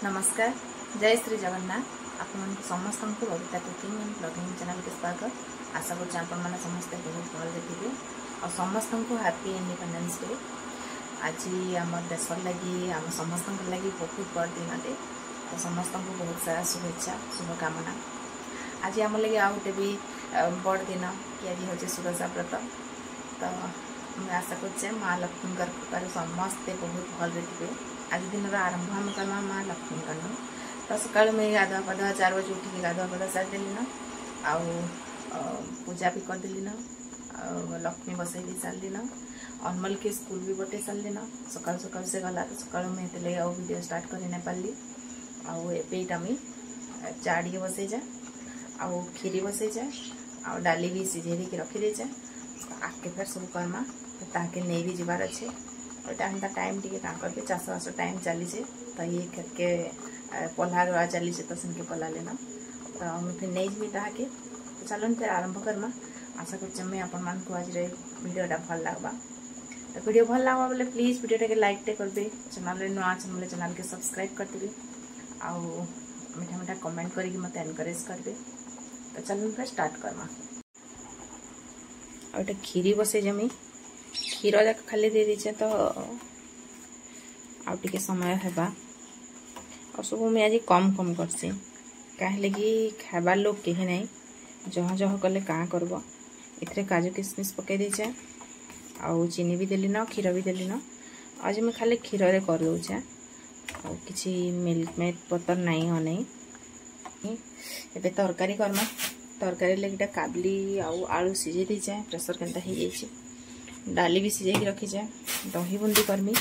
नमस्कार, जय श्री जगन्नाथ। आपण समस्त को Babita cooking and blogging channel के स्वागत। आशा कर समस्ते बहुत भल देखिए और समस्त को हैप्पी इंडिपेंडेंस डे। आज आम देश लगी आम समस्त लगी बहुत बड़ दिन टे और समस्त को बहुत सारा शुभेच्छा शुभकामना। आज आम लगे आ गए भी बड़ दिन कि आज हूँ सुरक्षा व्रत। तो मैं आशा कर माँ लक्ष्मी कृपार समस्ते बहुत भल थे। आज दिन आरंभ आम करमा माँ लक्ष्मी कनु। तो सकाल मुझे गाधुआ पाधुआ 4 बजे उठिक गाधुआ पाधुआ सारी देली न पूजा भी करदेली न लक्ष्मी बसई भी सारी न अनमल के स्कूल भी बटे सारी न सकाल सकाल से गला। तो सकाल मुझे लगे वीडियो स्टार्ट कर पारि आईटा मुई चा टे बसई जाए आउ खीरी बसई जाए आ डाली भी सिझे देके रखी जाए आगे फिर सब करमा ताके नहीं भी जीवार अच्छे टाइम टाइम टे भी चाष बास टाइम चली तो ये खेत के पल्हा रुआ चली तो सेनके पल्हा लेना तो मुझे फिर नहीं जी ताके तो चलन फिर आरंभ करमा। आशा कर आपण मान को आज वीडियोटा भल लगवा। तो वीडियो भल लगवा बोले प्लीज वीडियोटा के लाइक टे करबे, चैनल नुआ चैनल के सब्सक्राइब करदेबे आउ मीठा मीठा कमेंट करके मत एनकरेज करबे। तो चलन फिर स्टार्ट करमा। और खीरी बसे जमी क्षीर जाक खाली दे दीचे तो आउटे समय हेबा और सब मुझे आज कम कम करसी कहे कि खाबार लोग कहीं ना जह जह कले क्या करब इतने काजू किशमिश पकई देचे आउ चीनी भी देली न क्षीर भी देली न। आज मैं खाली क्षीर रे कर दूचे और किसी मिल्क मेड पतर नहीं हो नहीं एबे तरकारी करमा। तरकारी लगे काबली आउ आलू सिझे दीचे प्रेसर केनता हो जाइए डाली भी सिझे रखी जाए दही बुंदी करमी।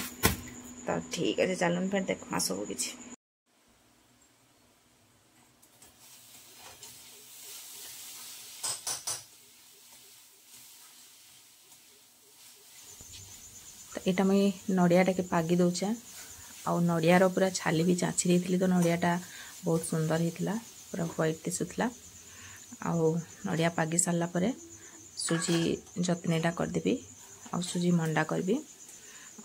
तो ठीक है चलन फिर देखमा सब किसी। तो यहाँ मुझे नड़ियाटा के पागी दौचे आउ नड़ियार पूरा छाली भी चाची देती तो नड़ियाटा बहुत सुंदर होता पूरा व्हाइट दिशुला। आउ नड़िया पागी सारा पर सुजी जतनीटा करदेवी और सुजी मंडा करबी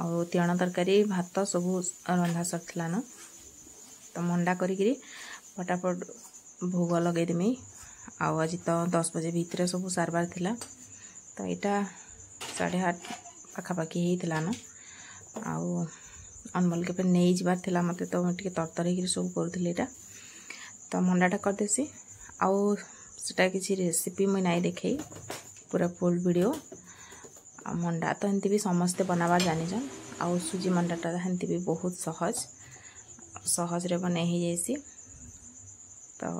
और तिण तरकारी भात सब रंधा सरला न। तो मंडा करी फटाफट भोग लगेदेमी आउ आज तो 10 बजे भितर सब सारबार थिला। तो यहाँ 8:30 पाखापाखि होता न आउ अनमल के पे नहीं जबार थिला मते तो टे तरतर हो सब करूँ यहाँ। तो मंडाटा करदेसी आउ सेटा किसी रेसिपी मुझे नहीं देखे पूरा फुल वीडियो मंडा तो एमती भी समस्ते बनाबार जानीछन आउ सुजी मंडाटा एमती भी बहुत सहज सहज रे बने ही जैसी। तो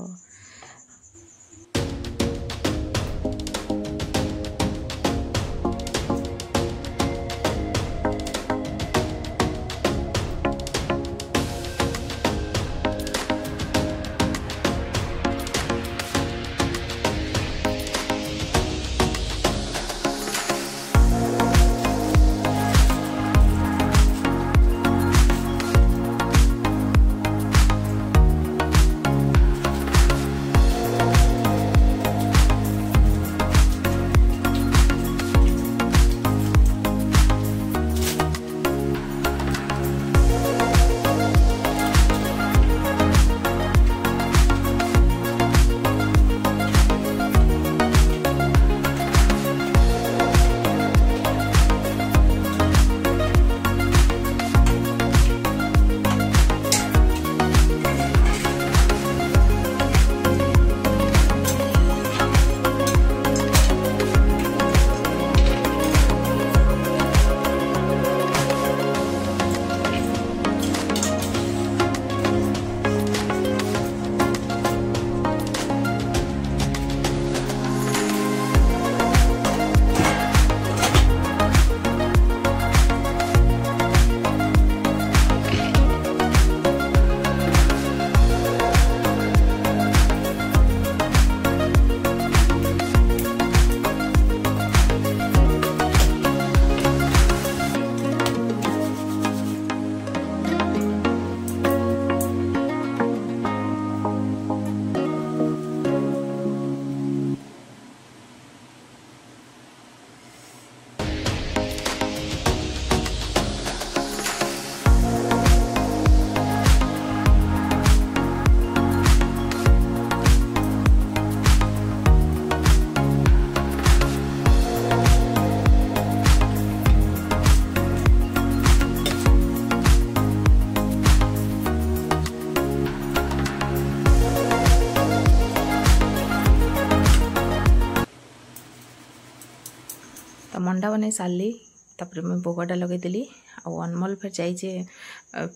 मंडा बन सारी तापर मैं भोगटा लगेदेली अनमोल फिर जाइए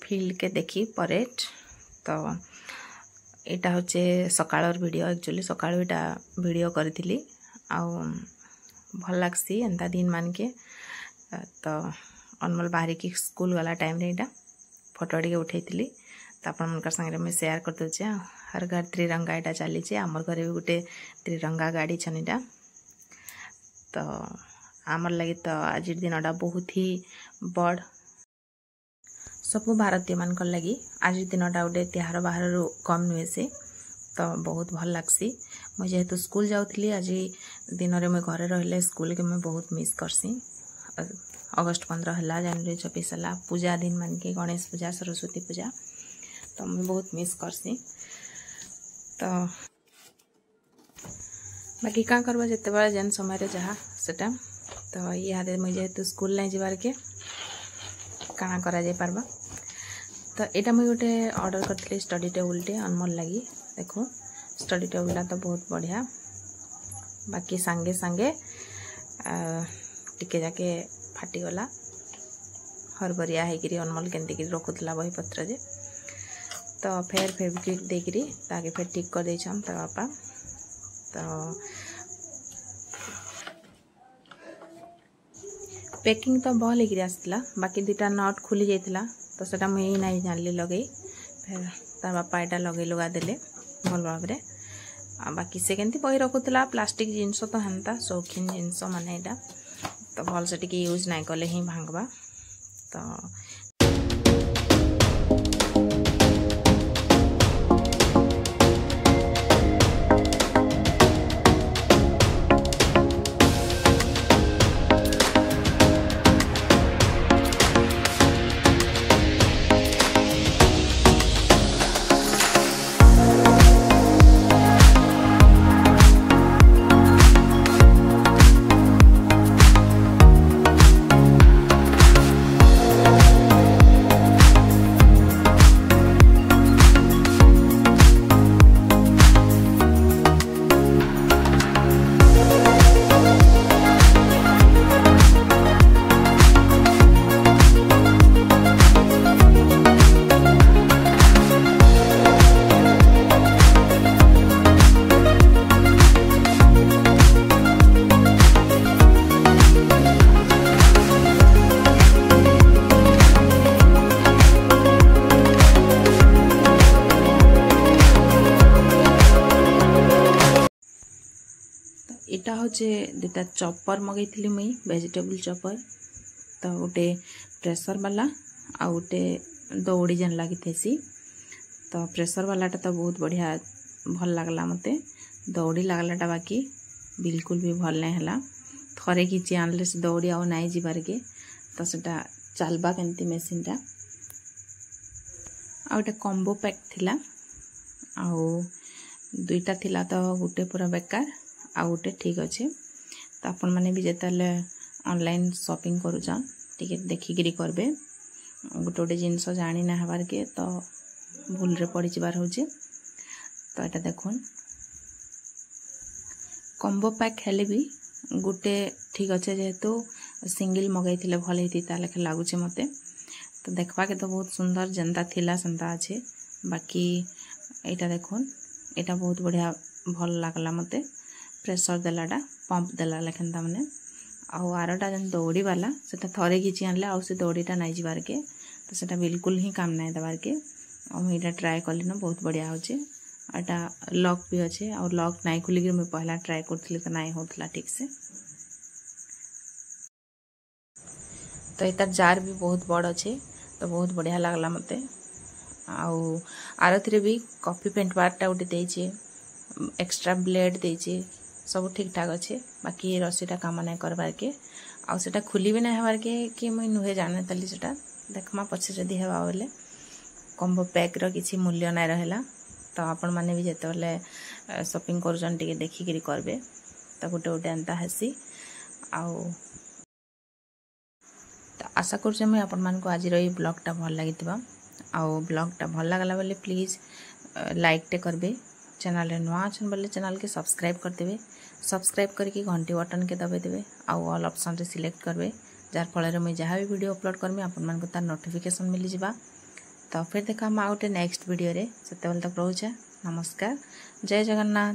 फील्ड के देखी परेड। तो यहाँ हूँ सकाळर वीडियो एक्चुअली सकाळू यहाँ वीडियो करी भल लगसी एंता दिन मान के। तो अनमोल बाहर की स्कूल गला टाइम रे यहाँ फोटो टे उठे तो आप संगे मुझे सेयार कर दूचे। हर घर त्रिरंगा यहाँ चली आमर घर भी गोटे त्रिरंगा गाड़ी छन यहाँ। तो आमर लगे तो आज दिनटा बहुत ही बड़ सब भारतीय मान लगी आज दिनटा गोटे तिहार बाहर कम नुहे से। तो बहुत भल लगसी मुझे जेहेतु स्कूल जाऊँगी आज दिन में मुझे घरे रहिले स्कूल के मैं बहुत मिस करसी। अगस्ट 15 है जनवरी 26 है पूजा दिन मान के गणेश पूजा सरस्वती पूजा तो मैं बहुत मिस करसी। तो बाकी क्या करवा जिते बड़े जेन समय जहाँ सेटा तो इे मुझे जेहेतु स्कूल नहीं जीवार के काଣା करा जाय पारबा। तो यहाँ मुझे गोटे ऑर्डर करती स्टडी टेबुल टे अनमोल लगी देखो स्टडी टेबुलटा तो बहुत बढ़िया। बाकी सांगे सांगे टिके जाके फाटीगला हरबरिया होकर अनमोल केमती रखुला बही पत्र जे। तो फेर फेविक्विक देकरी ताके फेर ठीक कर देछन तो बापा। तो पैकिंग तो भल होकर आसला बाकी दुटा नट खुली जाता तो सेटा मुझे नहीं जानली लगे फिर तार बापा यहाँ लगे लुगा देले भल भाव में। बाकी से केमती बही रखुला प्लास्टिक जिनस तो हेन्ता शौकीन जिनस माने यहाँ तो भल से टिके यूज नहीं कले ही भांगवा। तो इटा हूँ दुटा चॉपर मगई मुई वेजिटेबल चॉपर। तो गोटे प्रेशर वाला आ गोटे दौड़ी जेन लगी थी। तो प्रेशर वालाटा तो बहुत बढ़िया भल लगला मते दौड़ी लगलाटा बाकी बिल्कुल भी भल नहीं है थरे कि आनले से दौड़ी आउ नाई जीवार के। तो सेटा चलबा केमती मेसीनटा आ गोटे कॉम्बो पैक थिला आउ दुईटा थिला तो गोटे पूरा बेकार आ गोटे ठीक अच्छे। तो आपण मैंने भी जिते ऑनलाइन शॉपिंग करूछन टिके देखिकी करबे गोटे गोटे जिनस जानी ना हबार के तो भूल रे पड़ी जबार होचे। तो यहाँ देखुन कॉम्बो पैक हेले भी गोटे ठीक अच्छे जेहेतु सिंगल मगई भल होती लगुचे मते। तो देखवा के तो बहुत सुंदर जनता थिला सेंता अच्छे बाकी यहाँ देखुन यहाँ बहुत बढ़िया भल लगला मते प्रेशर देलाटा पंप देला लेकिन मैंने आउ आरटा जन दौड़ी वाला से थरे घिची आनले आउ से दौड़ीटा नहीं जीवार के तो सेटा बिल्कुल ही काम नहीं देवार के। मुझे ट्राए कली ना बहुत बढ़िया होचे यहाँ लॉक भी अच्छे और लॉक नहीं खुलिक मुझे पहला ट्राए करी तो नहीं होता ठीक से। तो ये जार भी बहुत बड़ अच्छे तो बहुत बढ़िया लगला मते। आउ आरथी भी कॉफी पेंट बारटा गोटे देचे एक्स्ट्रा ब्लेड देचे सब ठीक ठाक अच्छे बाकी रस्सीटा काम नहीं करवार के आउ सेटा खुली भी नहीं हबार के कि मुई नुहे जाने तली सेटा देखमा पछे जदि हेबा बोले कॉम्बो पैक रो किसी मूल्य नहीं रहला। तो आपण माने भी जेते बोले शॉपिंग करजन टिके देखिकरी करबे तो गोटे गोटे एंता हेसी आउ। तो आशा करुचे मुई आपण मानकु आज रो ब्लॉगटा भल लागितबा आउ ब्लॉगटा भल लागला बोले प्लीज लाइक टे करबे चैनल रे नुआ अछन बोले चैनल के सब्सक्राइब करदेवे। सब्सक्राइब करके घंटी बटन के दबाइदेवे आउ ऑल ऑप्शन रे सिलेक्ट करबे, जार फल मुझे जहाँ भी वीडियो अपलोड करमी आपण मानक तार नोटिफिकेशन मिल जावा। तो फिर देखा आउ गोटे नेक्स्ट वीडियो रे, सेते बेले तक रोचे। नमस्कार, जय जगन्नाथ।